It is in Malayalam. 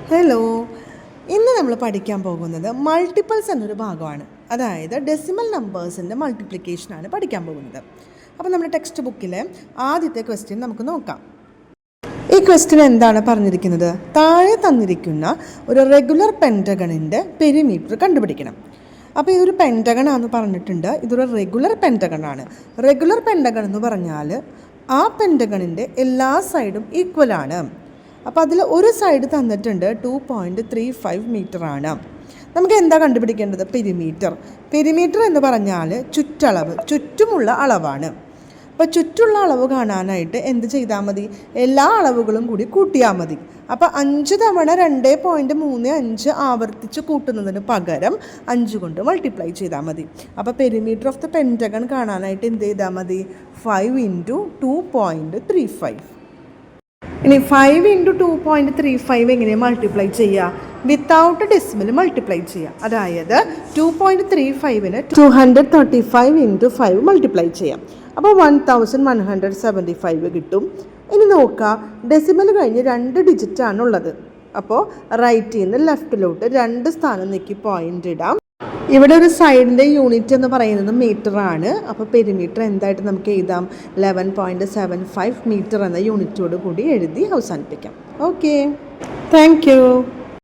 ഹലോ, ഇന്ന് നമ്മൾ പഠിക്കാൻ പോകുന്നത് മൾട്ടിപ്പിൾസ് എന്നൊരു ഭാഗമാണ്. അതായത് ഡെസിമൽ നമ്പേഴ്സിൻ്റെ മൾട്ടിപ്ലിക്കേഷനാണ് പഠിക്കാൻ പോകുന്നത്. അപ്പോൾ നമ്മുടെ ടെക്സ്റ്റ് ബുക്കിലെ ആദ്യത്തെ ക്വസ്റ്റ്യൻ നമുക്ക് നോക്കാം. ഈ ക്വസ്റ്റ്യൻ എന്താണ് പറഞ്ഞിരിക്കുന്നത്? താഴെ തന്നിരിക്കുന്ന ഒരു റെഗുലർ പെൻറ്റഗണിൻ്റെ പെരിമീറ്റർ കണ്ടുപിടിക്കണം. അപ്പോൾ ഇതൊരു പെൻറ്റഗൺ ആണെന്ന് പറഞ്ഞിട്ടുണ്ട്. ഇതൊരു റെഗുലർ പെൻറ്റഗൺ ആണ്. റെഗുലർ പെൻറ്റഗൺ എന്ന് പറഞ്ഞാൽ ആ പെൻറ്റഗണിൻ്റെ എല്ലാ സൈഡും ഈക്വലാണ്. അപ്പോൾ അതിൽ ഒരു സൈഡ് തന്നിട്ടുണ്ട് 2.35 മീറ്ററാണ്. നമുക്ക് എന്താ കണ്ടുപിടിക്കേണ്ടത്? പെരിമീറ്റർ എന്ന് പറഞ്ഞാൽ ചുറ്റളവ്, ചുറ്റുമുള്ള അളവാണ്. അപ്പോൾ ചുറ്റുള്ള അളവ് കാണാനായിട്ട് എന്ത് ചെയ്താൽ മതി? എല്ലാ അളവുകളും കൂടി കൂട്ടിയാൽ മതി. അപ്പോൾ 5 തവണ 2.35 ആവർത്തിച്ച് കൂട്ടുന്നതിന് പകരം 5 കൊണ്ട് മൾട്ടിപ്ലൈ ചെയ്താൽ മതി. അപ്പോൾ പെരിമീറ്റർ ഓഫ് ദ പെൻറ്റഗൺ കാണാനായിട്ട് എന്ത് ചെയ്താൽ മതി? 5 × 2.35. ഇനി 5 × 2.35 എങ്ങനെ മൾട്ടിപ്ലൈ ചെയ്യുക? വിത്തൗട്ട് ഡെസിമൽ മൾട്ടിപ്ലൈ ചെയ്യുക. അതായത് 2.35ന് 235 × 5 മൾട്ടിപ്ലൈ ചെയ്യാം. അപ്പോൾ 1175 കിട്ടും. ഇനി നോക്കുക, ഡെസിമൽ കഴിഞ്ഞ് 2 ഡിജിറ്റാണുള്ളത്. അപ്പോൾ റൈറ്റിൽ നിന്ന് ലെഫ്റ്റിലോട്ട് 2 സ്ഥാനം നീക്കി പോയിൻ്റ് ഇടാം. ഇവിടെ ഒരു സൈഡിൻ്റെ യൂണിറ്റ് എന്ന് പറയുന്നത് മീറ്റർ ആണ്. അപ്പോൾ പെരിമീറ്റർ എന്തായിട്ട് നമുക്ക് എഴുതാം? 11.75 മീറ്റർ എന്ന യൂണിറ്റോട് കൂടി എഴുതി അവസാനിപ്പിക്കാം. Okay, thank you.